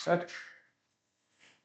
Start.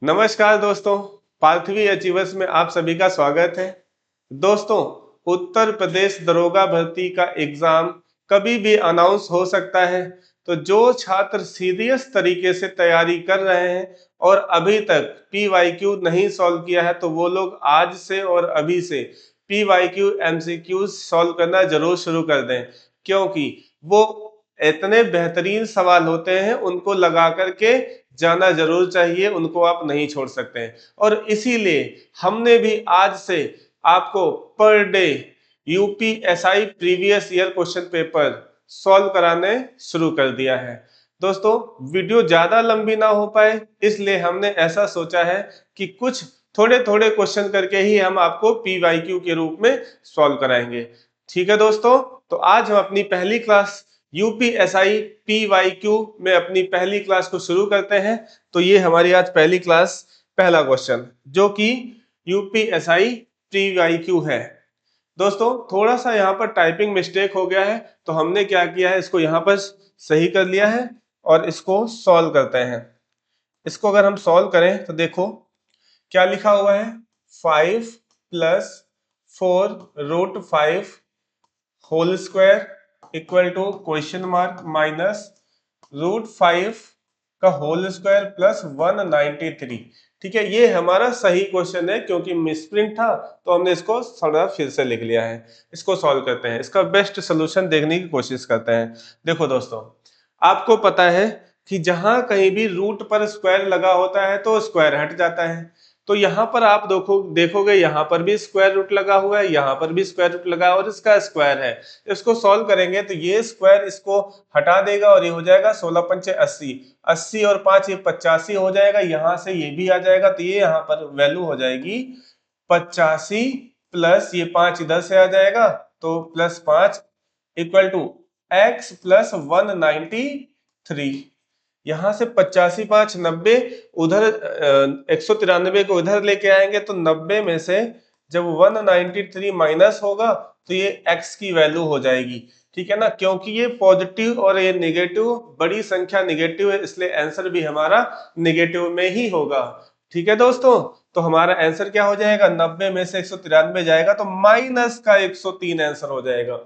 नमस्कार दोस्तों, Parthavi achievers में आप सभी का स्वागत है। दोस्तों, उत्तर प्रदेश दरोगा भर्ती का एग्जाम कभी भी अनाउंस हो सकता है, तो जो छात्र सीरियस तरीके से तैयारी कर रहे हैं और अभी तक पीवाईक्यू नहीं सॉल्व किया है, तो वो लोग आज से और अभी से पीवाईक्यू एमसीक्यू सॉल्व करना जरूर शुरू कर दें, क्योंकि वो इतने बेहतरीन सवाल होते हैं, उनको लगा करके जाना जरूर चाहिए, उनको आप नहीं छोड़ सकते हैं। और इसीलिए हमने भी आज से आपको per day UPSI previous year question paper solve कराने शुरू कर दिया है। दोस्तों, वीडियो ज्यादा लंबी ना हो पाए, इसलिए हमने ऐसा सोचा है कि कुछ थोड़े थोड़े क्वेश्चन करके ही हम आपको पीवाईक्यू के रूप में सॉल्व कराएंगे। ठीक है दोस्तों, तो आज हम अपनी पहली क्लास यूपीएसआई पीवाईक्यू में अपनी पहली क्लास को शुरू करते हैं। तो ये हमारी आज पहली क्लास, पहला क्वेश्चन जो कि यूपीएसआई पीवाईक्यू है। दोस्तों, थोड़ा सा यहाँ पर टाइपिंग मिस्टेक हो गया है, तो हमने क्या किया है, इसको यहाँ पर सही कर लिया है और इसको सॉल्व करते हैं। इसको अगर हम सॉल्व करें तो देखो क्या लिखा हुआ है, 5 + 4√5 whole square equal to question mark minus √5 का होल स्क्वायर प्लस 193। ठीक है, ये हमारा सही क्वेश्चन है, क्योंकि मिसप्रिंट था तो हमने इसको थोड़ा फिर से लिख लिया है। इसको सॉल्व करते हैं, इसका बेस्ट सोल्यूशन देखने की कोशिश करते हैं। देखो दोस्तों, आपको पता है कि जहां कहीं भी रूट पर स्क्वायर लगा होता है तो स्क्वायर हट जाता है। तो यहाँ पर आप देखोगे यहाँ पर भी स्क्वायर रूट लगा हुआ है, यहाँ पर भी स्क्वायर रूट लगा है और इसका स्क्वायर है। इसको सॉल्व करेंगे तो ये स्क्वायर इसको हटा देगा और ये हो जाएगा 16 पंचे 80, 80 और 5 ये 85 हो जाएगा। यहाँ से ये भी आ जाएगा, तो ये यहाँ पर वैल्यू हो जाएगी 85 प्लस ये 5 इधर से आ जाएगा, तो +5 इक्वल टू x प्लस 193। यहां से 85 5 90, उधर 193 को उधर लेके आएंगे तो 90 में से जब 193 माइनस होगा तो ये x की वैल्यू हो जाएगी। ठीक है ना, क्योंकि ये पॉजिटिव और ये नेगेटिव, बड़ी संख्या नेगेटिव है, इसलिए आंसर भी हमारा नेगेटिव में ही होगा। ठीक है दोस्तों, तो हमारा आंसर क्या हो जाएगा, 90 में से 193 जाएगा तो माइनस का 103 आंसर हो जाएगा।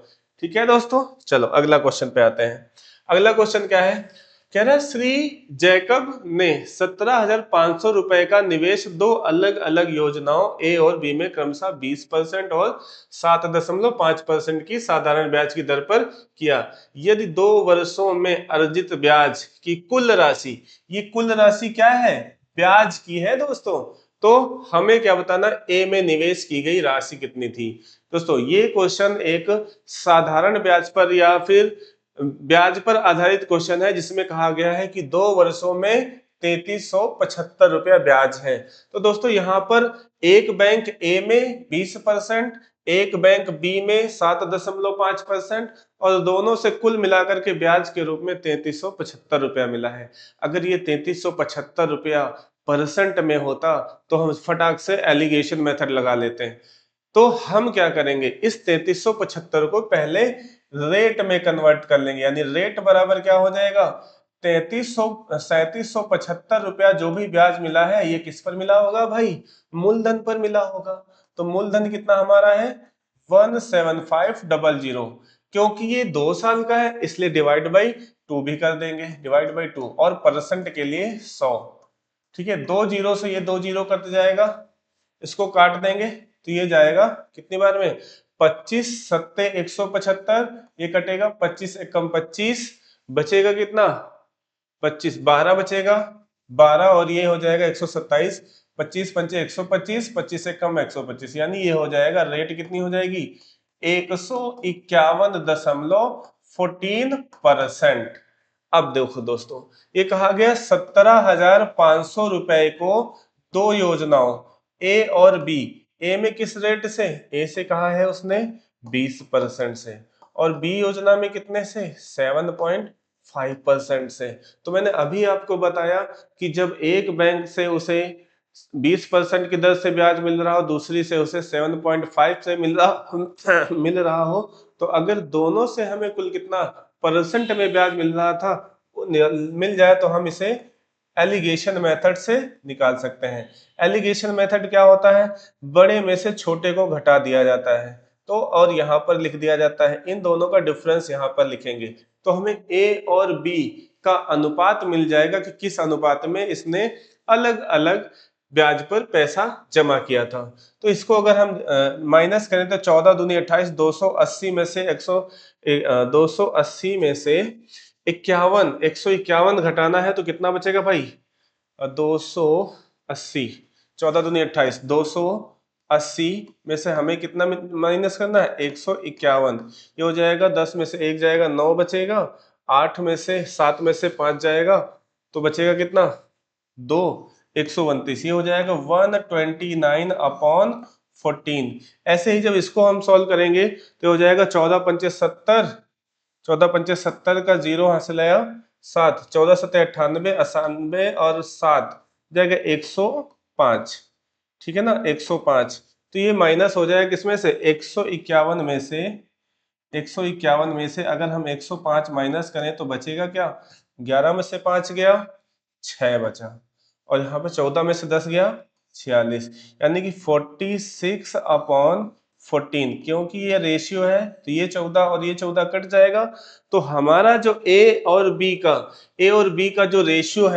ठीक है दोस्तों, चलो अगला क्वेश्चन पे आते हैं। अगला क्वेश्चन क्या है, कह रहा है श्री जैकब ने 17,500 रुपए का निवेश दो अलग अलग योजनाओं ए और बी में क्रमशः 20% और 7.5% की साधारण ब्याज की दर पर किया। यदि 2 वर्षों में अर्जित ब्याज की कुल राशि, ये कुल राशि क्या है, ब्याज की है दोस्तों, तो हमें क्या बताना, ए में निवेश की गई राशि कितनी थी। दोस्तों, ये क्वेश्चन एक साधारण ब्याज पर या फिर ब्याज पर आधारित क्वेश्चन है, जिसमें कहा गया है कि 2 वर्षों में 3375 रुपया ब्याज है। तो दोस्तों, यहाँ पर एक बैंक ए में 20%, एक बैंक बी में 7.5% और दोनों से कुल मिलाकर के ब्याज के रूप में 3375 रुपया मिला है। अगर ये 3375 रुपया परसेंट में होता तो हम फटाक से एलिगेशन मेथड लगा लेते हैं। तो हम क्या करेंगे, इस 3375 को पहले रेट में कन्वर्ट कर लेंगे, यानी रेट बराबर क्या हो जाएगा, 3775 रुपया जो भी ब्याज मिला है ये किस पर मिला होगा भाई, मूलधन पर मिला होगा। तो मूलधन कितना हमारा है, 17500। क्योंकि ये 2 साल का है इसलिए डिवाइड बाई 2 भी कर देंगे, डिवाइड बाई 2, और परसेंट के लिए 100। ठीक है, 2 जीरो से ये 2 जीरो कट जाएगा, इसको काट देंगे तो ये जाएगा कितनी बार में, 25 सत्ते 175, ये कटेगा 25 एकम 25, बचेगा कितना, 25, 12 बचेगा, 12 और ये हो जाएगा 127, 25 पंचे 125, 25 एकम 125, यानी ये हो जाएगा, रेट कितनी हो जाएगी, 151.14%। अब देखो दोस्तों, ये कहा गया 17,500 रुपए को 2 योजनाओं ए और बी, ए में किस रेट से, ए से कहा है उसने 20% से, और बी योजना में कितने से, 7.5% से। तो मैंने अभी आपको बताया कि जब एक बैंक से उसे 20% की दर से ब्याज मिल रहा हो, दूसरी से उसे 7.5 से मिल रहा हो, तो अगर दोनों से हमें कुल कितना परसेंट में ब्याज मिल रहा था मिल जाए तो हम इसे एलिगेशन मेथड से निकाल सकते हैं। एलिगेशन मेथड क्या होता है, बड़े में से छोटे को घटा दिया जाता है तो और यहाँ पर लिख दिया जाता है, इन दोनों का डिफरेंस यहाँ पर लिखेंगे तो हमें ए और बी का अनुपात मिल जाएगा कि किस अनुपात में इसने अलग अलग ब्याज पर पैसा जमा किया था। तो इसको अगर हम माइनस करें तो 14 दूनी 28, 280 में से 280 में से 151 घटाना है तो कितना बचेगा भाई, 280, 14 दूनी 28, 280 में से हमें कितना माइनस करना है, 151। ये हो जाएगा 10 में से 1 जाएगा 9 बचेगा, 8 में से 7 में से 5 जाएगा तो बचेगा कितना 2, 129। ये हो जाएगा 129/14। ऐसे ही जब इसको हम सॉल्व करेंगे तो हो जाएगा 14 पंचे 70, 14 पंचे 70 का 0 हासिल आया 7, 14 सत्ते 98, 98 और 7 जाएगा 105। ठीक है ना, 105। तो ये माइनस हो जाएगा किसमें से, 151 में से। 151 में से अगर हम 105 माइनस करें तो बचेगा क्या, 11 में से 5 गया 6 बचा, और यहाँ पे 14 में से 10 गया 46, यानी कि 46/14। क्योंकि ये रेशियो है तो ये 14 और ये 14 कट जाएगा, तो हमारा जो ए और बी का जो रेशियो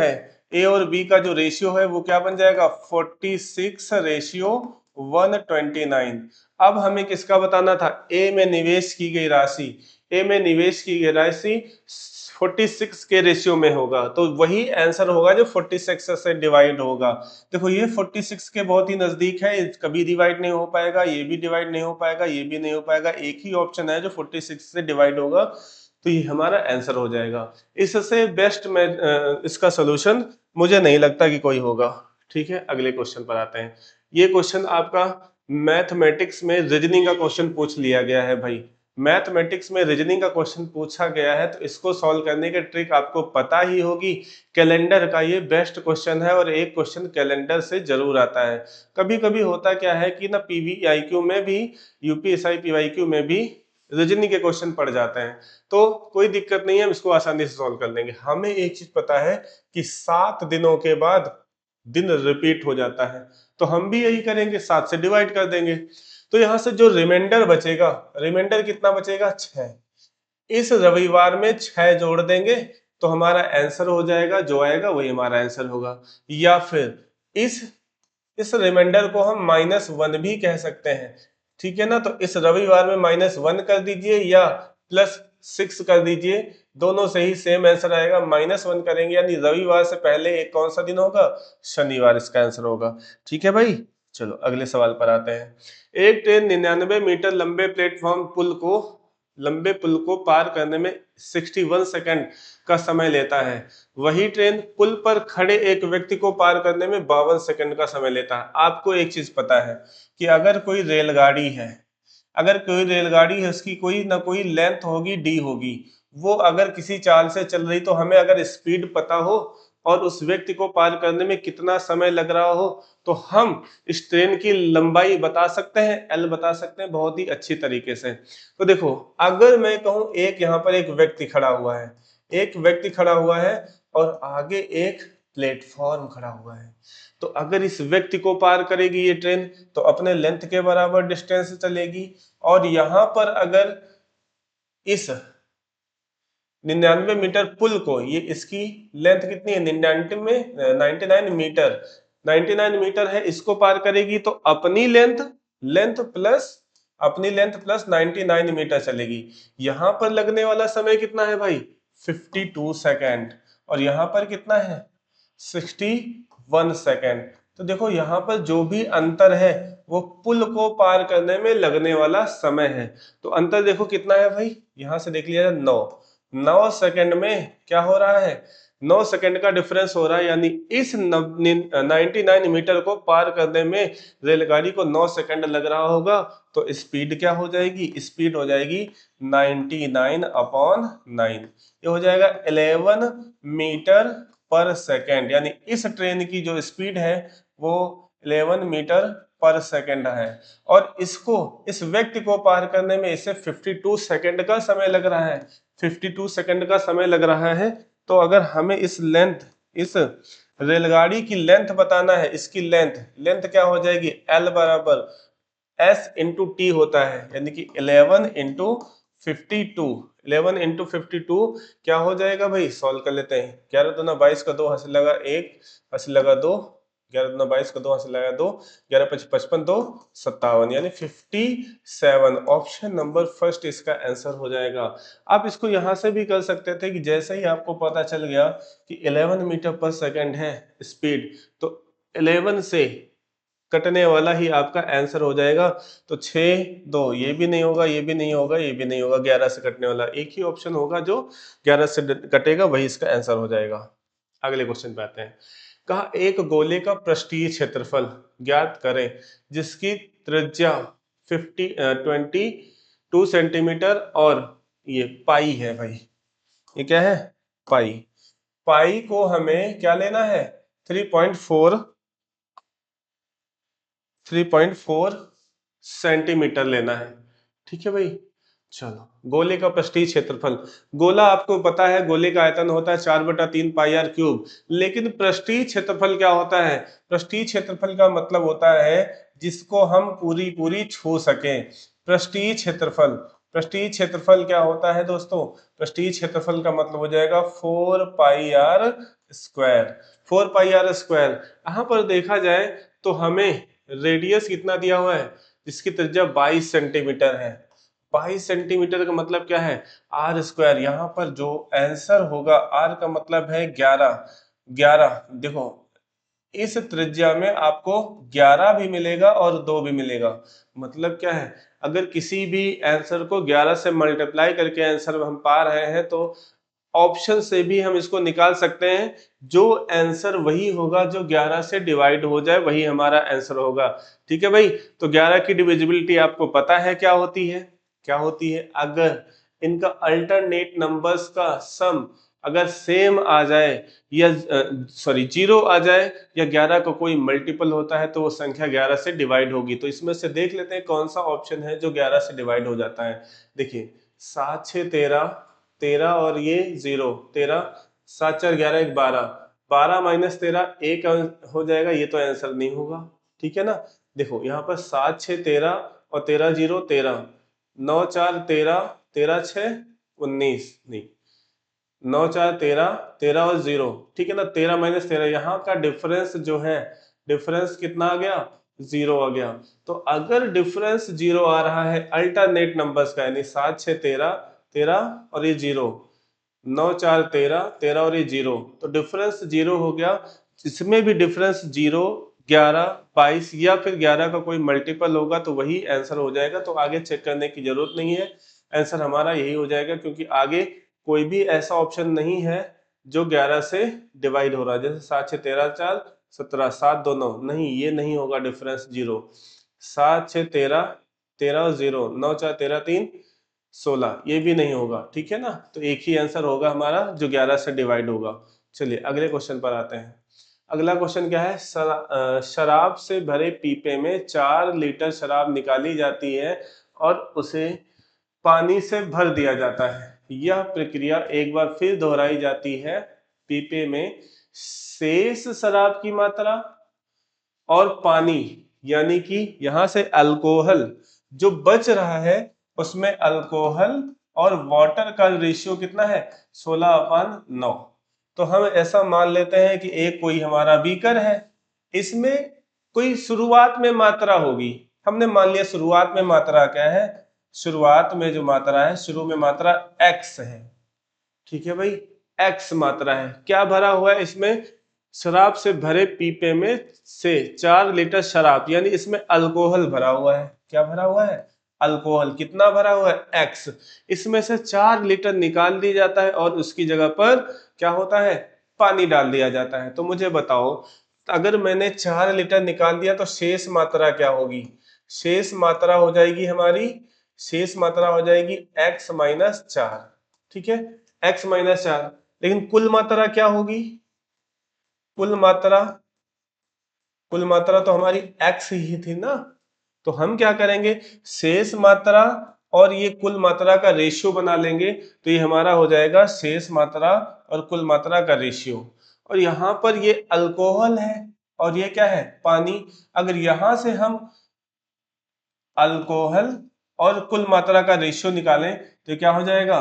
है, वो क्या बन जाएगा, 46/129। अब हमें किसका बताना था, ए में निवेश की गई राशि 46 के रेशियो में होगा, तो वही आंसर होगा जो 46 से डिवाइड होगा। देखो ये 46 के बहुत ही नजदीक है, कभी डिवाइड नहीं हो पाएगा, ये भी डिवाइड नहीं हो पाएगा, ये भी नहीं हो पाएगा, एक ही ऑप्शन है जो 46 से डिवाइड होगा, तो ये हमारा आंसर हो जाएगा। इससे बेस्ट में इसका सोल्यूशन मुझे नहीं लगता कि कोई होगा। ठीक है, अगले क्वेश्चन पर आते हैं। ये क्वेश्चन आपका मैथमेटिक्स में रीजनिंग का क्वेश्चन पूछ लिया गया है भाई। मैथमेटिक्स में रीजनिंग का क्वेश्चन पूछा गया है तो इसको सॉल्व करने की ट्रिक आपको पता ही होगी। कैलेंडर का ये बेस्ट क्वेश्चन है और एक क्वेश्चन कैलेंडर से जरूर आता है। कभी कभी होता क्या है कि ना पीवीआईक्यू में भी, यूपीएसआई पीवाईक्यू में भी रीजनिंग के क्वेश्चन पड़ जाते हैं, तो कोई दिक्कत नहीं है, हम इसको आसानी से सॉल्व कर लेंगे। हमें एक चीज पता है कि 7 दिनों के बाद दिन रिपीट हो जाता है, तो हम भी यही करेंगे, 7 से डिवाइड कर देंगे। तो यहां से जो रिमाइंडर बचेगा, रिमाइंडर कितना बचेगा, 6। इस रविवार में 6 जोड़ देंगे तो हमारा आंसर हो जाएगा, जो आएगा वही हमारा आंसर होगा। या फिर इस रिमाइंडर को हम -1 भी कह सकते हैं। ठीक है ना, तो इस रविवार में -1 कर दीजिए या +6 कर दीजिए, दोनों से ही सेम आंसर आएगा। -1 करेंगे यानी रविवार से पहले एक कौन सा दिन होगा, शनिवार, इसका आंसर होगा। ठीक है भाई, चलो अगले सवाल पर आते हैं। एक ट्रेन 99 मीटर लंबे प्लेटफॉर्म लंबे पुल को पार करने में 61 सेकंड का समय लेता है। वही ट्रेन पुल पर खड़े एक व्यक्ति को पार करने में 52 सेकंड का समय लेता है। आपको एक चीज पता है कि अगर कोई रेलगाड़ी है, उसकी कोई ना कोई लेंथ होगी, डी होगी, वो अगर किसी चाल से चल रही, तो हमें अगर स्पीड पता हो और उस व्यक्ति को पार करने में कितना समय लग रहा हो, तो हम इस ट्रेन की लंबाई बता सकते हैं, एल बता सकते हैं बहुत ही अच्छी तरीके से। तो देखो, अगर मैं कहूं यहाँ पर एक व्यक्ति खड़ा हुआ है और आगे एक प्लेटफॉर्म खड़ा हुआ है, तो अगर इस व्यक्ति को पार करेगी ये ट्रेन तो अपने लेंथ के बराबर डिस्टेंस चलेगी, और यहां पर अगर इस 99 मीटर पुल को, ये इसकी लेंथ कितनी है, 99 मीटर, 99 मीटर है, इसको पार करेगी तो अपनी लेंथ प्लस 99 मीटर चलेगी। यहां पर लगने वाला समय कितना है भाई, 52 सेकेंड, और यहां पर कितना है, 61 सेकेंड। तो देखो यहाँ पर जो भी अंतर है वो पुल को पार करने में लगने वाला समय है। तो अंतर देखो कितना है भाई, यहां से देख लिया जाए, 9 सेकंड में क्या हो रहा है, 9 सेकंड का डिफरेंस हो रहा है, यानी इस 99 मीटर को पार करने में रेलगाड़ी को 9 सेकंड लग रहा होगा। तो स्पीड क्या हो जाएगी, स्पीड हो जाएगी 99/9, ये हो जाएगा 11 मीटर पर सेकंड, यानी इस ट्रेन की जो स्पीड है वो 11 मीटर पर सेकंड है, और इस व्यक्ति को पार करने में इसे 52 सेकंड का समय लग रहा है। 52 सेकंड का समय लग रहा है। तो अगर हमें इस लेंथ इस रेलगाड़ी की लेंथ बताना है, इसकी लेंथ क्या हो जाएगी, L बराबर S इंटू टी होता है, यानी कि 11 इंटू 52, 11 इंटू 52 क्या हो जाएगा भाई, सॉल्व कर लेते हैं। 11 दूना 22 का 2 हंसी लगा 1, हंसी लगा 2, 11 दूना 22 का 2 हंसी लगा 2, 11 5 55 2 57, यानी 57। ऑप्शन नंबर फर्स्ट इसका आंसर हो जाएगा। आप इसको यहां से भी कर सकते थे कि जैसे ही आपको पता चल गया कि 11 मीटर पर सेकंड है स्पीड, तो 11 से कटने वाला ही आपका आंसर हो जाएगा। तो 6 2 ये भी नहीं होगा, ये भी नहीं होगा, ये भी नहीं होगा, 11 से कटने वाला एक ही ऑप्शन होगा जो 11 से कटेगा, वही इसका आंसर हो जाएगा। अगले क्वेश्चन पे आते हैं। कहा एक गोले का पृष्ठीय क्षेत्रफल ज्ञात करें जिसकी त्रिज्या 22 सेंटीमीटर और ये पाई है भाई, ये क्या है, पाई। पाई को हमें क्या लेना है, 3.4 सेंटीमीटर लेना है। ठीक है भाई, चलो गोले का पृष्ठीय क्षेत्रफल, गोला आपको पता है गोले का आयतन होता है 4/3 पाई आर क्यूब, लेकिन पृष्ठीय क्षेत्रफल क्या होता है, पृष्ठीय क्षेत्रफल का मतलब होता है जिसको हम पूरी पूरी छू सकें। पृष्ठीय क्षेत्रफल, पृष्ठीय क्षेत्रफल क्या होता है दोस्तों, पृष्ठीय क्षेत्रफल का मतलब हो जाएगा 4 pi R square, 4 pi R square. यहां पर देखा जाए तो हमें रेडियस कितना दिया हुआ है, जिसकी त्रिज्या 22 सेंटीमीटर है। 22 सेंटीमीटर का मतलब क्या है, आर स्क्वायर। यहाँ पर जो आंसर होगा, आर का मतलब है 11, 11 देखो इस त्रिज्या में आपको 11 भी मिलेगा और 2 भी मिलेगा। मतलब क्या है, अगर किसी भी आंसर को 11 से मल्टीप्लाई करके आंसर हम पा रहे हैं तो ऑप्शन से भी हम इसको निकाल सकते हैं। जो आंसर वही होगा जो 11 से डिवाइड हो जाए, वही हमारा आंसर होगा। ठीक है भाई, तो 11 की डिविजिबिलिटी आपको पता है क्या होती है, क्या होती है, अगर इनका अल्टरनेट नंबर्स का सम अगर सेम आ जाए या सॉरी 0 आ जाए या 11 का कोई मल्टीपल होता है तो वो संख्या 11 से डिवाइड होगी। तो इसमें से देख लेते हैं कौन सा ऑप्शन है जो 11 से डिवाइड हो जाता है। देखिए 7 6 13, 13 और ये 0 13, 7 4 11 1 12, 12 माइनस 13 1 हो जाएगा, ये तो आंसर नहीं होगा। ठीक है ना, देखो यहाँ पर 7 6 13 और 13 0 13, 9 4 13, 13 6 19, नहीं 9 4 13, 13 और 0, ठीक है ना, 13 माइनस 13, यहाँ का डिफरेंस जो है, डिफरेंस कितना आ गया, 0 आ गया। तो अगर डिफरेंस 0 आ रहा है अल्टरनेट नंबर्स का, यानी 7 6 13, 13 और ये 0, 9 4 13, 13 और ये 0, तो डिफरेंस 0 हो गया। इसमें भी डिफरेंस 0 11 22 या फिर 11 का कोई मल्टीपल होगा तो वही आंसर हो जाएगा। तो आगे चेक करने की जरूरत नहीं है, आंसर हमारा यही हो जाएगा, क्योंकि आगे कोई भी ऐसा ऑप्शन नहीं है जो 11 से डिवाइड हो रहा है। जैसे 7 6 13 4 17, 7 2 9, नहीं ये नहीं होगा डिफरेंस 0। 7 6 13, 13 और 0, 9 4 13 3 16, ये भी नहीं होगा। ठीक है ना, तो एक ही आंसर होगा हमारा जो 11 से डिवाइड होगा। चलिए अगले क्वेश्चन पर आते हैं। अगला क्वेश्चन क्या है, शराब से भरे पीपे में 4 लीटर शराब निकाली जाती है और उसे पानी से भर दिया जाता है। यह प्रक्रिया एक बार फिर दोहराई जाती है। पीपे में शेष शराब की मात्रा और पानी, यानी कि यहां से अल्कोहल जो बच रहा है उसमें अल्कोहल और वाटर का रेशियो कितना है, 16/9। तो हम ऐसा मान लेते हैं कि एक कोई हमारा बीकर है, इसमें कोई शुरुआत में मात्रा होगी। हमने मान लिया शुरुआत में मात्रा क्या है, शुरुआत में जो मात्रा है, शुरू में मात्रा x है। ठीक है भाई, x मात्रा है, क्या भरा हुआ है इसमें, शराब से भरे पीपे में से 4 लीटर शराब, यानी इसमें अल्कोहल भरा हुआ है। क्या भरा हुआ है, अल्कोहल। कितना भरा हुआ है, x। इसमें से 4 लीटर निकाल दिया जाता है और उसकी जगह पर क्या होता है, पानी डाल दिया जाता है। तो मुझे बताओ, अगर मैंने 4 लीटर निकाल दिया तो शेष मात्रा क्या होगी, शेष मात्रा हो जाएगी हमारी, शेष मात्रा हो जाएगी x माइनस 4। ठीक है, x माइनस 4, लेकिन कुल मात्रा क्या होगी, कुल मात्रा, कुल मात्रा तो हमारी x ही थी ना। तो हम क्या करेंगे, शेष मात्रा और ये कुल मात्रा का रेशियो बना लेंगे, तो ये हमारा हो जाएगा शेष मात्रा और कुल मात्रा का रेशियो। और यहाँ पर ये अल्कोहल है और ये क्या है, पानी। अगर यहां से हम अल्कोहल और कुल मात्रा का रेशियो निकालें तो क्या हो जाएगा,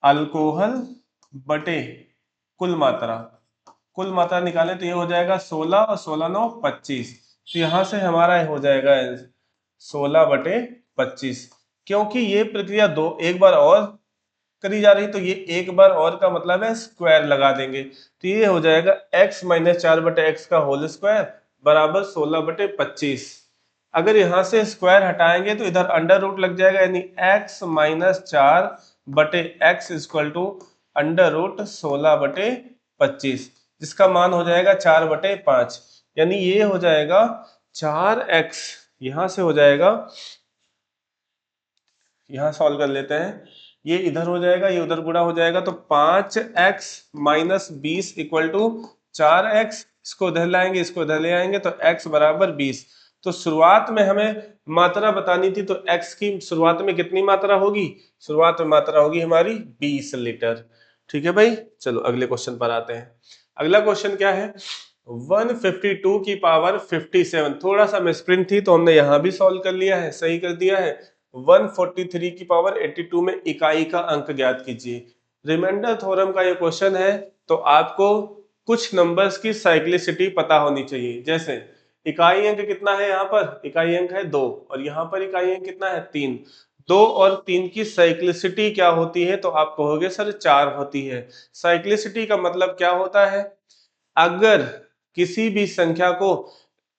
अल्कोहल बटे कुल मात्रा, कुल मात्रा निकालें तो ये हो जाएगा 16 और 16 9 25। तो यहां से हमारा हो जाएगा 16/25। क्योंकि ये प्रक्रिया दो एक बार और करी जा रही तो ये एक बार और का मतलब है स्क्वायर लगा देंगे, तो ये हो जाएगा x माइनस 4/x का होल स्क्वायर बराबर 16/25। अगर यहां से स्क्वायर हटाएंगे तो इधर अंडर रूट लग जाएगा, यानी x minus 4/x equal to under root 16/25, जिसका मान हो जाएगा 4/5। यानी ये हो जाएगा 4x, यहां से हो जाएगा, यहां सॉल्व कर लेते हैं, ये इधर हो जाएगा ये उधर गुणा हो जाएगा, तो 5x minus 20 equal to 4x, इसको इधर लाएंगे इसको इधर ले आएंगे तो x बराबर 20। तो शुरुआत में हमें मात्रा बतानी थी, तो x की शुरुआत में कितनी मात्रा होगी, शुरुआत में मात्रा होगी हमारी 20 लीटर। ठीक है भाई, चलो अगले क्वेश्चन पर आते हैं। अगला क्वेश्चन क्या है, 152 की पावर 57, थोड़ा सा मिसप्रिंट थी तो हमने यहां भी सॉल्व कर लिया है, सही कर दिया है। 143 की पावर 82 में इकाई का अंक ज्ञात कीजिए। रिमाइंडर थ्योरम का ये क्वेश्चन है, तो आपको कुछ नंबर्स की साइक्लिसिटी पता होनी चाहिए। जैसे इकाई अंक कितना है, यहाँ पर इकाई अंक है 2 और यहाँ पर इकाई अंक कितना है 3। 2 और 3 की साइक्लिसिटी क्या होती है, तो आप कहोगे सर 4 होती है। साइक्लिसिटी का मतलब क्या होता है, अगर किसी भी संख्या को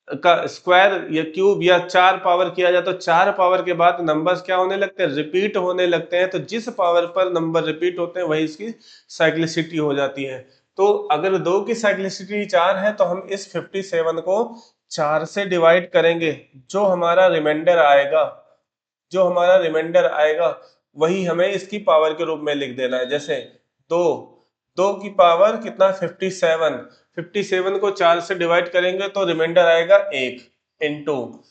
का स्क्वायर या क्यूब या 4 पावर किया जाए तो 4 पावर के बाद नंबर्स क्या होने लगते हैं, रिपीट होने लगते हैं। तो जिस पावर पर नंबर रिपीट होते हैं वही इसकी साइक्लिसिटी हो जाती है। तो अगर 2 की साइक्लिसिटी 4 है तो हम इस 57 को 4 से डिवाइड करेंगे, जो हमारा रिमाइंडर आएगा, जो हमारा रिमाइंडर आएगा वही हमें इसकी पावर के रूप में लिख देना है। जैसे 2 2 की पावर कितना 57, 57 को 4 से डिवाइड करेंगे तो रिमाइंडर आएगा 1 इंटू,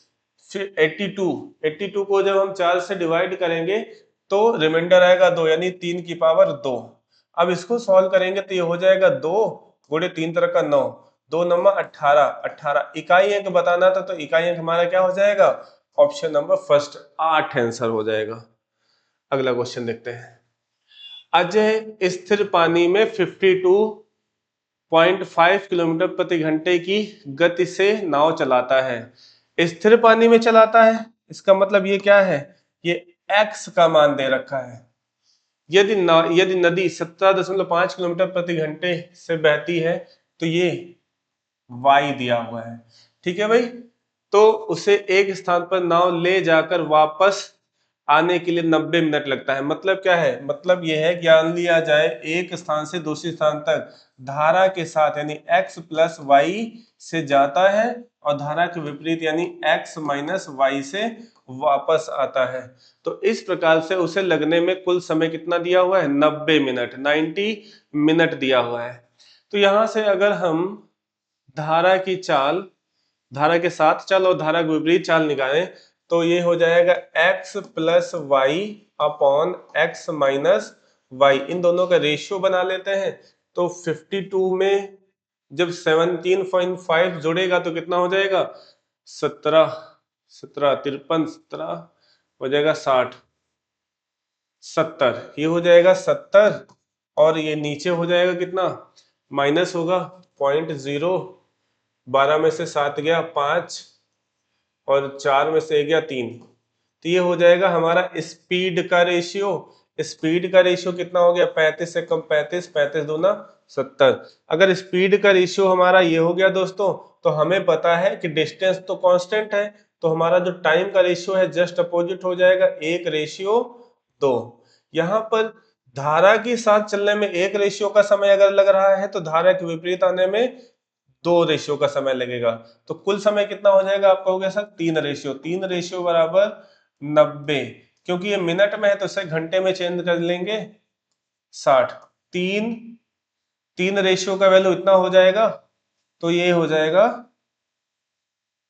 फिर 82, 82 को जब हम 4 से डिवाइड करेंगे तो रिमाइंडर आएगा 2, यानी 3 की पावर 2। अब इसको सॉल्व करेंगे तो ये हो जाएगा 2 गुणे 3 तरह का 9, 2 नंबर 18, 18 इकाई अंक बताना था, तो इकाई अंक हमारा क्या हो जाएगा, ऑप्शन नंबर फर्स्ट 8 आंसर हो जाएगा। अगला क्वेश्चन देखते हैं। अजय स्थिर पानी में 52.5 किलोमीटर प्रति घंटे की गति से नाव चलाता है। स्थिर पानी में चलाता है, इसका मतलब ये क्या है, ये x का मान दे रखा है। यदि नदी 17.5 किलोमीटर प्रति घंटे से बहती है तो ये y दिया हुआ है। ठीक है भाई, तो उसे एक स्थान पर नाव ले जाकर वापस आने के लिए 90 मिनट लगता है। मतलब क्या है, मतलब यह है, ज्ञान लिया जाए एक स्थान से दूसरे स्थान तक धारा के साथ यानी x प्लस वाई से जाता है और धारा के विपरीत यानी x माइनस वाई से वापस आता है। तो इस प्रकार से उसे लगने में कुल समय कितना दिया हुआ है, 90 मिनट, 90 मिनट दिया हुआ है। तो यहां से अगर हम धारा की चाल, धारा के साथ चाल और धारा के विपरीत चाल निकालें तो ये हो जाएगा x plus y upon x minus y, इन दोनों का रेशियो बना लेते हैं। तो 52 में जब 17.5 जुड़ेगा तो कितना हो जाएगा, 17 17 53 17 हो जाएगा 60 70, ये हो जाएगा 70 और ये नीचे हो जाएगा कितना, माइनस होगा 0.0, 12 में से 7 गया 5 और 4 में से 1 गया 3, तो ये हो जाएगा हमारा स्पीड का रेशियो। स्पीड का रेशियो कितना हो गया, 35 से कम 35, 35 दूना 70। अगर स्पीड का रेशियो हमारा ये हो गया दोस्तों, तो हमें पता है कि डिस्टेंस तो कांस्टेंट है, तो हमारा जो टाइम का रेशियो है जस्ट अपोजिट हो जाएगा 1:2। यहाँ पर धारा के साथ चलने में 1 रेशियो का समय अगर लग रहा है तो धारा के विपरीत आने में 2 रेशियो का समय लगेगा। तो कुल समय कितना हो जाएगा, आप कहोगे सर 3 रेशियो, 3 रेशियो बराबर 90, क्योंकि ये मिनट में है तो इसे घंटे में चेंज कर लेंगे 60। 3 रेशियो का वैल्यू इतना हो जाएगा, तो ये हो जाएगा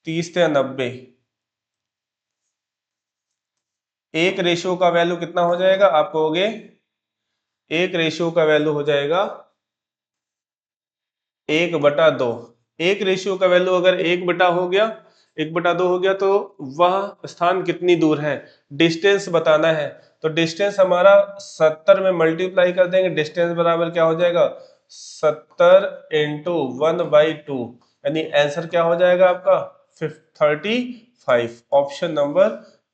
30 या 90। 1 रेशियो का वैल्यू कितना हो जाएगा, आप कहोगे 1 रेशियो का वैल्यू हो जाएगा 1/2। एक रेशियो का वैल्यू अगर 1/2 हो गया तो वह स्थान कितनी दूर है, डिस्टेंस बताना है। तो डिस्टेंस हमारा 70 में मल्टीप्लाई कर देंगे, डिस्टेंस बराबर क्या हो जाएगा 70 इंटू 1/2, यानी आंसर क्या हो जाएगा आपका 35। ऑप्शन नंबर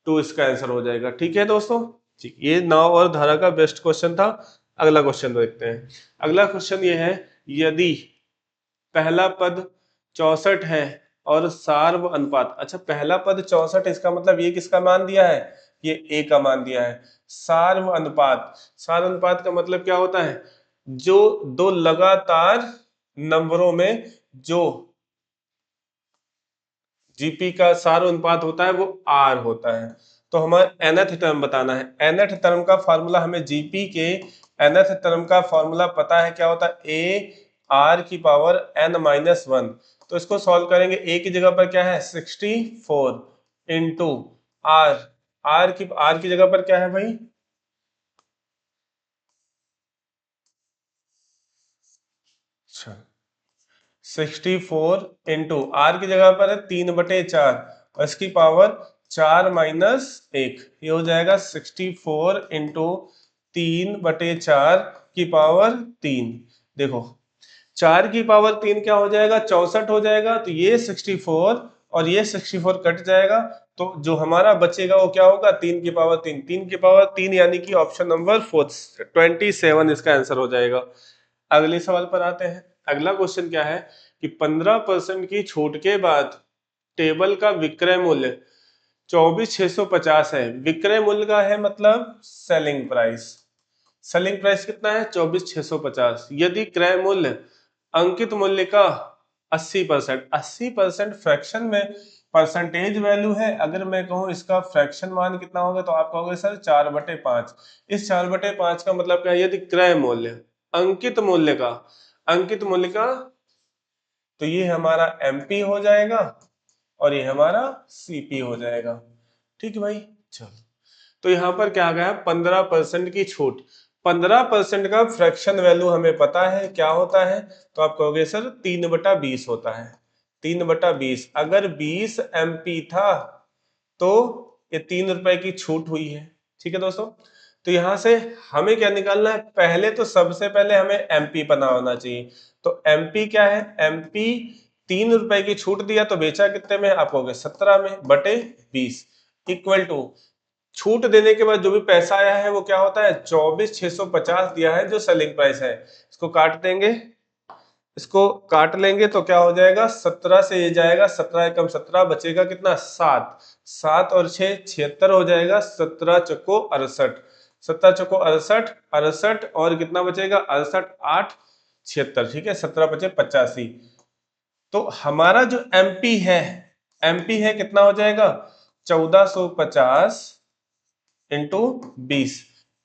2 इसका आंसर हो जाएगा। ठीक है दोस्तों, ठीक, ये नाव और धारा का बेस्ट क्वेश्चन था। अगला क्वेश्चन देखते हैं। अगला क्वेश्चन ये है, यदि पहला पद 64 है और सार्व अनुपात, अच्छा पहला पद 64, इसका मतलब ये किसका मान दिया है, ये ए का मान दिया है। सार्व अनुपात का मतलब क्या होता है, जो दो लगातार नंबरों में जो जीपी का सार्व अनुपात होता है वो आर होता है। तो हमारा nth टर्म बताना है। nth टर्म का फॉर्मूला हमें जीपी के nth टर्म का फॉर्मूला पता है, क्या होता है ए आर की पावर n-1। तो इसको सॉल्व करेंगे, ए की जगह पर क्या है 64 इंटू आर, आर की जगह पर क्या है भाई, अच्छा 64 इंटू आर की जगह पर है 3/4 और इसकी पावर 4-1, ये हो जाएगा 64 इंटू 3/4 की पावर 3। देखो 4 की पावर 3 क्या हो जाएगा 64 हो जाएगा, तो ये 64 और ये 64 कट जाएगा, तो जो हमारा बचेगा वो क्या होगा 3 की पावर 3, 3 की पावर 3 यानी कि ऑप्शन नंबर 4 27 इसका आंसर हो जाएगा। अगले सवाल पर आते हैं। अगला क्वेश्चन क्या है कि 15% की छूट के बाद टेबल का विक्रय मूल्य 24,650 है। विक्रय मूल्य का है मतलब सेलिंग प्राइस, सेलिंग प्राइस कितना है 24,650। यदि क्रय मूल्य अंकित मूल्य का 80%, 80% फ्रैक्शन में परसेंटेज वैल्यू है, अगर मैं कहूं इसका फ्रैक्शन मान कितना होगा तो आप कहोगे सर 4/5। इस 4/5 का मतलब क्या है, यदि क्रय मूल्य अंकित मूल्य का, अंकित मूल्य का, तो ये हमारा एमपी हो जाएगा और ये हमारा सीपी हो जाएगा। ठीक है भाई, चलो तो यहाँ पर क्या आ गया 15% की छूट। 15% का फ्रैक्शन वैल्यू हमें पता है क्या होता है, तो आप कहोगे सर 3/20 होता है। 3/20, अगर 20 एमपी था तो ये 3 रुपए की छूट हुई है। ठीक है दोस्तों, तो यहां से हमें क्या निकालना है, पहले तो सबसे पहले हमें एमपी पता होना चाहिए। तो एमपी क्या है, एमपी 3 रुपए की छूट दिया तो बेचा कितने में, आप कहोगे 17 में बटे 20 इक्वल टू छूट देने के बाद जो भी पैसा आया है वो क्या होता है 24,650 दिया है जो सेलिंग प्राइस है। इसको काट देंगे, इसको काट लेंगे तो क्या हो जाएगा 17 से ये जाएगा, 17 एकम 17 बचेगा कितना 7, 7 और 6 76 हो जाएगा, 17 चौको 68, 17 चौको 68, 68 और कितना बचेगा 68 8 76, ठीक है 17 बचे 85। तो हमारा जो एमपी है, एमपी है कितना हो जाएगा 1450 इंटू 20।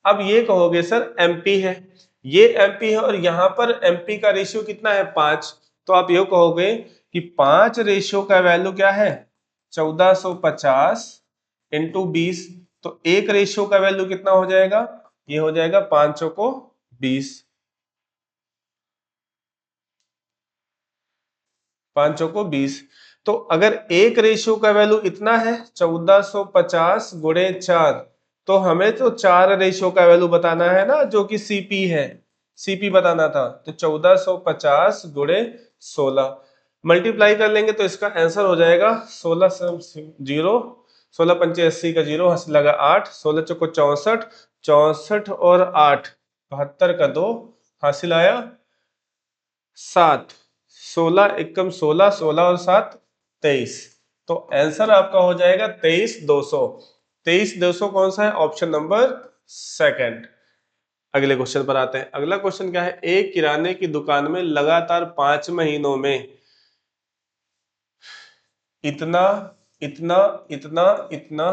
अब ये कहोगे सर एमपी है, ये एमपी है और यहां पर एमपी का रेशियो कितना है 5, तो आप ये कहोगे कि 5 रेशियो का वैल्यू क्या है 1450 इंटू 20, तो एक रेशियो का वैल्यू कितना हो जाएगा, ये हो जाएगा 5 को 20, 5 को 20। तो अगर एक रेशियो का वैल्यू इतना है 1450 गुणे 4, तो हमें तो 4 रेशियो का वैल्यू बताना है ना जो कि सीपी है, सीपी बताना था। तो 1450 गुणे 16 मल्टीप्लाई कर लेंगे तो इसका आंसर हो जाएगा 16 जीरो, 16 पंचे 80 का जीरो हंस लगा 8, 16 चौको 64, 64 और 8 72 का 2 हासिल आया 7, 16 एकम 16, 16 और 7 23। तो आंसर आपका हो जाएगा 23,200। 23,200 कौन सा है, ऑप्शन नंबर सेकंड। अगले क्वेश्चन पर आते हैं। अगला क्वेश्चन क्या है, एक किराने की दुकान में लगातार 5 महीनों में इतना इतना इतना इतना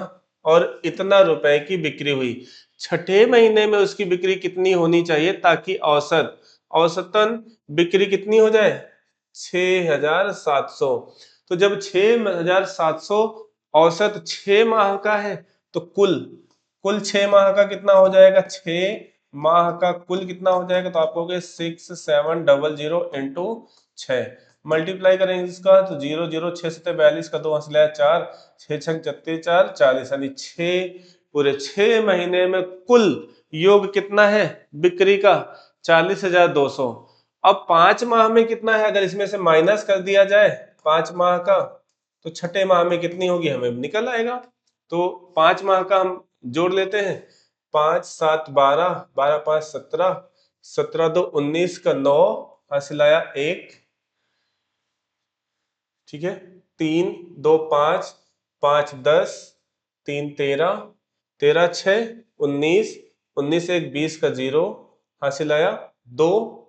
और इतना रुपए की बिक्री हुई। छठे महीने में उसकी बिक्री कितनी होनी चाहिए ताकि औसतन बिक्री कितनी हो जाए 6,700। तो जब 6,700 औसत 6 माह का है तो कुल कुल 6 माह का कितना हो जाएगा 6 माह का कुल कितना हो जाएगा, तो आप कहोगे 6700 इंटू 6, मल्टीप्लाई करेंगे इसका तो 0 0 6 7 42 का 2 हंस लिया 4, 6 6 36 4 40, यानी पूरे 6 महीने में कुल योग कितना है बिक्री का 40,200। अब 5 माह में कितना है, अगर इसमें से माइनस कर दिया जाए 5 माह का, तो छठे माह में कितनी होगी हमें निकल आएगा। तो 5 माह का हम जोड़ लेते हैं, 5 7 12, 12 5 17, 17 2 19 का 9 हासिल आया 1, ठीक है। 3 2 5, 5 10, 3 13, 13 6 19, 19 1 20 का 0 हासिल आया 2,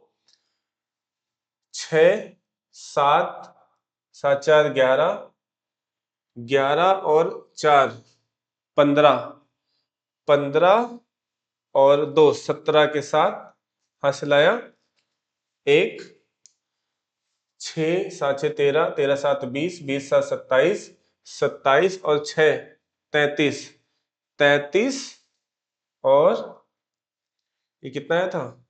6 7, 7 4 11, 11 और 4 15, 15 और 2 17 के साथ हासिल आया 1, 6 7 6 13, 13 7 20, 20 7 27, 27 और 6 33, 33 और ये कितना आया था,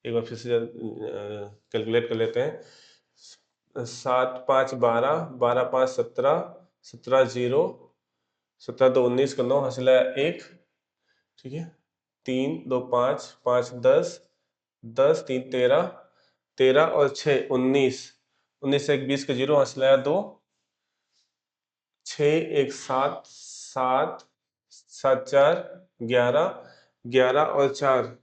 एक बार फिर से कैलकुलेट कर लेते हैं। 7 5 12, 12 5 17, 17 0, 17 2 19 का 9 हासिल आया 1, ठीक है। 3 2 5, 5 10, 10 3 13, 13 और 6 19, 19 1 20 का 0 हासिल आया 2, 6 1 7, 7 7 4 11, 11 और 4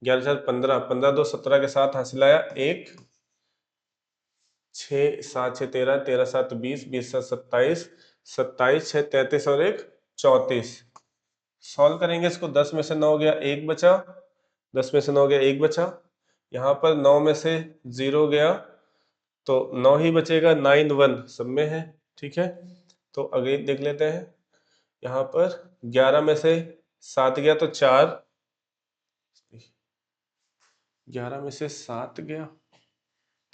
11 4 15, 15 2 17 के साथ हासिल आया 1, 6 7 6 13, 13 7 20, 20 7 27, 27 6 33 और 1 34। सॉल्व करेंगे इसको, 10 में से 9 गया 1 बचा, 10 में से 9 गया 1 बचा, यहाँ पर 9 में से 0 गया तो 9 ही बचेगा, 9 1 सब में है, ठीक है। तो आगे देख लेते हैं, यहाँ पर 11 में से 7 गया तो 4, 11 में से 7 गया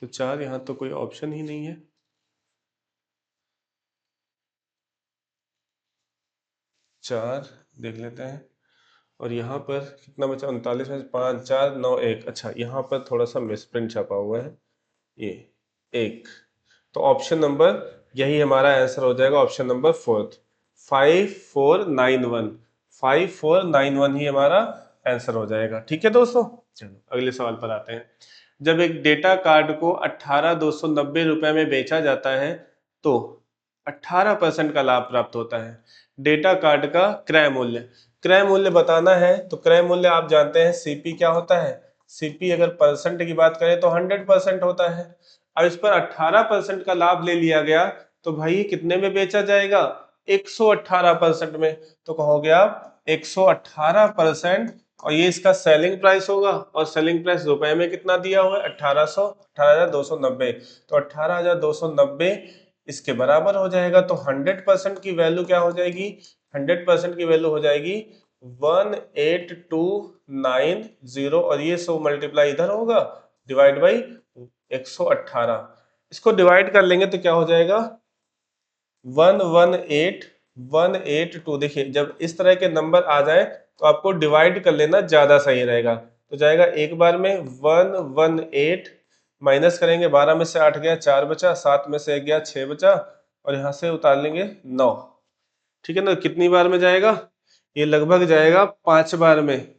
तो 4, यहाँ तो कोई ऑप्शन ही नहीं है, 4 देख लेते हैं। और यहाँ पर कितना बचा, 39 में से 5 4 9 1, अच्छा यहाँ पर थोड़ा सा मिसप्रिंट छपा हुआ है, ये 1, तो ऑप्शन नंबर यही हमारा आंसर हो जाएगा, ऑप्शन नंबर 4, 5491, 5491 ही हमारा आंसर हो जाएगा, ठीक है दोस्तों। चलो अगले सवाल पर आते हैं। जब एक डेटा कार्ड को 18,290 रुपए में बेचा जाता है तो 18% का लाभ प्राप्त होता है। डेटा कार्ड का क्रय मूल्य, क्रय मूल्य बताना है तो क्रय मूल्य आप जानते हैं सीपी क्या होता है, सीपी अगर परसेंट की बात करें तो 100% होता है। अब इस पर 18% का लाभ ले लिया गया तो भाई कितने में बेचा जाएगा, 118% में, तो कहोगे आप 118%, और ये इसका सेलिंग प्राइस होगा, और सेलिंग प्राइस रुपए में कितना दिया हुआ है 18,290, तो 18,290 इसके बराबर हो जाएगा। तो 100% की वैल्यू क्या हो जाएगी, 100% की वैल्यू हो जाएगी 18290, और ये 100 मल्टीप्लाई इधर होगा डिवाइड बाई 118, इसको डिवाइड कर लेंगे तो क्या हो जाएगा 118,182। देखिए जब इस तरह के नंबर आ जाए तो आपको डिवाइड कर लेना ज्यादा सही रहेगा। तो जाएगा एक बार में 118, माइनस करेंगे 12 में से 8 गया 4 बचा, 7 में से 1 गया 6 बचा, और यहाँ से उतार लेंगे 9, ठीक है ना। कितनी बार में जाएगा, ये लगभग जाएगा 5 बार में,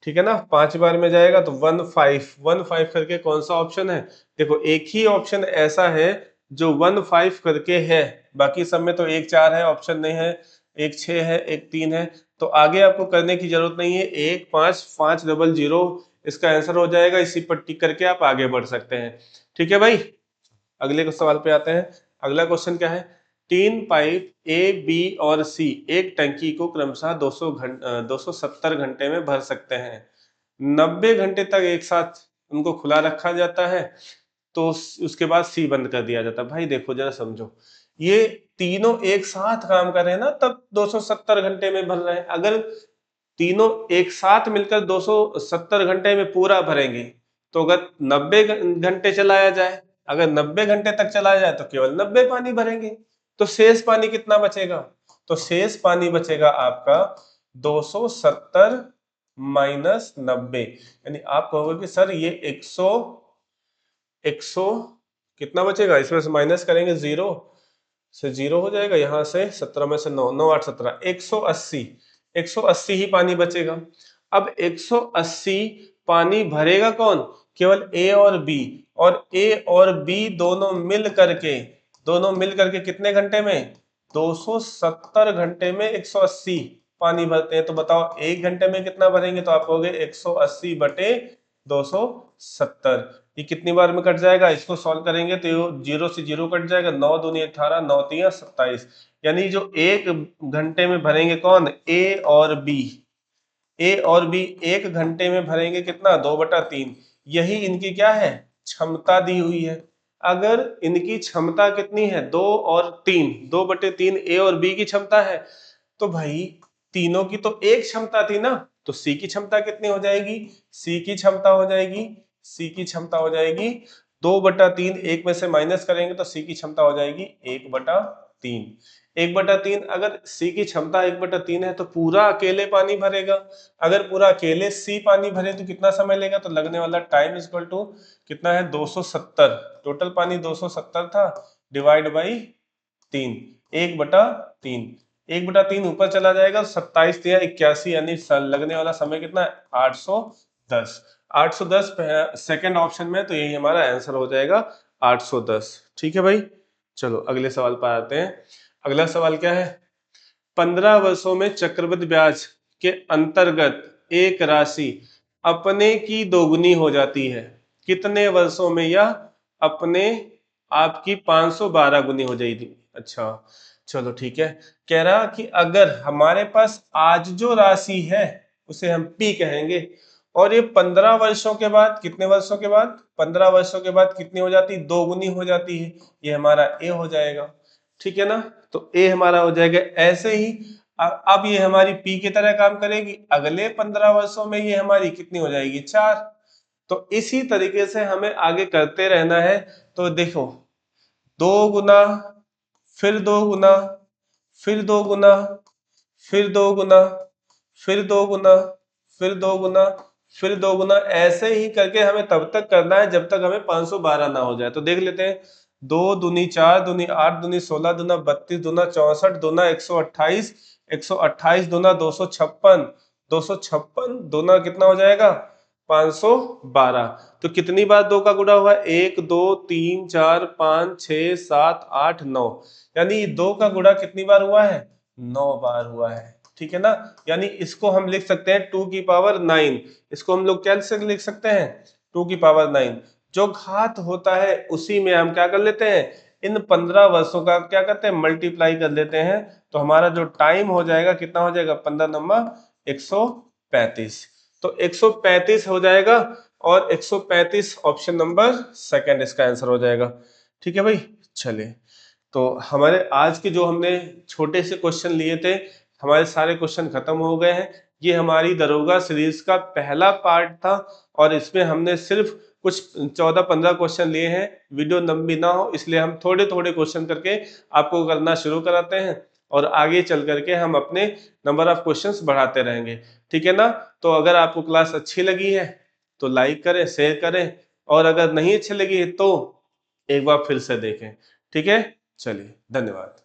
ठीक है ना, 5 बार में जाएगा तो 15 करके कौन सा ऑप्शन है, देखो एक ही ऑप्शन ऐसा है जो 15 करके है, बाकी सब में तो 1 4 है, ऑप्शन नहीं है, 1 6 है, 1 3 है, तो आगे आपको करने की जरूरत नहीं है, 1 5 5 0 इसका आंसर हो जाएगा, इसी पर टिक करके आप आगे बढ़ सकते हैं, ठीक है भाई। अगले सवाल पे आते हैं। अगला क्वेश्चन क्या है, 3 पाइप ए बी और सी एक टंकी को क्रमशः 270 घंटे में भर सकते हैं, 90 घंटे तक एक साथ उनको खुला रखा जाता है, तो उसके बाद सी बंद कर दिया जाता है। भाई देखो जरा समझो, ये तीनों एक साथ काम कर रहे हैं ना, तब 270 घंटे में भर रहे हैं। अगर तीनों एक साथ मिलकर 270 घंटे में पूरा भरेंगे तो अगर 90 घंटे चलाया जाए, अगर 90 घंटे तक चलाया जाए तो केवल 90 पानी भरेंगे, तो शेष पानी कितना बचेगा, तो शेष पानी बचेगा आपका 270 माइनस 90। यानी आप कहोगे कि सर ये 100 कितना बचेगा, इसमें से माइनस करेंगे 0 से 0 हो जाएगा, यहां से 17 में से 9, 9 8 17, 180 ही पानी बचेगा। अब 180 पानी भरेगा कौन, केवल ए और बी, और ए और बी दोनों मिल करके कितने घंटे में, 270 घंटे में 180 पानी भरते हैं। तो बताओ एक घंटे में कितना भरेंगे, तो आप कहोगे 180 बटे 270। ये कितनी बार में कट जाएगा, इसको सॉल्व करेंगे तो 0 से 0 कट जाएगा, 9 दूनी 18, 9 तिया 27। यानी जो एक घंटे में भरेंगे कौन, ए और बी, ए और बी एक घंटे में भरेंगे कितना, 2/3। यही इनकी क्या है, क्षमता दी हुई है। अगर इनकी क्षमता कितनी है, 2 और 3, 2/3 ए और बी की क्षमता है, तो भाई तीनों की तो एक क्षमता थी ना, तो सी की क्षमता कितनी हो जाएगी, सी की क्षमता हो जाएगी, सी की क्षमता हो जाएगी 2/3, एक में से माइनस करेंगे तो सी की क्षमता हो जाएगी 1/3। 1/3, अगर सी की क्षमता 1/3 है तो पूरा अकेले पानी भरेगा। अगर पूरा अकेले सी पानी भरे तो कितना समय लेगा, तो लगने वाला टाइम इक्वल टू कितना है, 270। टोटल पानी 270 था, डिवाइड बाई 3, 1/3, 1/3 ऊपर चला जाएगा, 27 या 81, यानी लगने वाला समय कितना है, 810। 810 सेकेंड ऑप्शन में, तो यही हमारा आंसर हो जाएगा 810। ठीक है भाई, चलो अगले सवाल पर आते हैं। अगला सवाल क्या है, 15 वर्षों में चक्रवृद्धि ब्याज के अंतर्गत एक राशि अपने की दोगुनी हो जाती है, कितने वर्षों में यह अपने आपकी 512 गुनी हो जाएगी। अच्छा चलो ठीक है, कह रहा कि अगर हमारे पास आज जो राशि है उसे हम पी कहेंगे, और ये 15 वर्षों के बाद, कितने वर्षों के बाद, 15 वर्षों के बाद कितनी हो जाती, दोगुनी हो जाती है, ये हमारा ए हो जाएगा। ठीक है ना, तो ए हमारा हो जाएगा। ऐसे ही अब ये हमारी पी की तरह काम करेगी, अगले 15 वर्षों में ये हमारी कितनी हो जाएगी, 4। तो इसी तरीके से हमें आगे करते रहना है। तो देखो, 2 गुना, फिर 2 गुना, फिर 2 गुना, फिर 2 गुना, फिर 2 गुना, फिर 2 गुना, फिर 2 गुना, ऐसे ही करके हमें तब तक करना है जब तक हमें 512 ना हो जाए। तो देख लेते हैं, 2 दूनी 4, दूनी 8, दूनी 16, दूना 32, दूना 64, दूना 128, 128 दूना 256, 256 दूना कितना हो जाएगा, 512। तो कितनी बार 2 का गुणा हुआ, 1 2 3 4 5 6 7 8 9, यानी 2 का गुणा कितनी बार हुआ है, 9 बार हुआ है। ठीक है ना, यानी इसको हम लिख सकते हैं 2 की पावर 9। इसको हम लोग क्या से लिख सकते हैं, 2 की पावर 9। जो घात होता है उसी में हम क्या कर लेते हैं, इन 15 वर्षों का क्या करते हैं, मल्टीप्लाई कर लेते हैं। तो हमारा जो टाइम हो जाएगा कितना हो जाएगा, 15 नंबर 135। तो 135 हो जाएगा, और 135 ऑप्शन नंबर सेकंड इसका आंसर हो जाएगा। ठीक है भाई, चलिए, तो हमारे आज के जो हमने छोटे से क्वेश्चन लिए थे, हमारे सारे क्वेश्चन खत्म हो गए हैं। ये हमारी दरोगा सीरीज का पहला पार्ट था, और इसमें हमने सिर्फ कुछ 14-15 क्वेश्चन लिए हैं। वीडियो लंबी ना हो इसलिए हम थोड़े थोड़े क्वेश्चन करके आपको करना शुरू कराते हैं, और आगे चल करके हम अपने नंबर ऑफ क्वेश्चंस बढ़ाते रहेंगे। ठीक है ना, तो अगर आपको क्लास अच्छी लगी है तो लाइक करें, शेयर करें, और अगर नहीं अच्छी लगी है तो एक बार फिर से देखें। ठीक है, चलिए, धन्यवाद।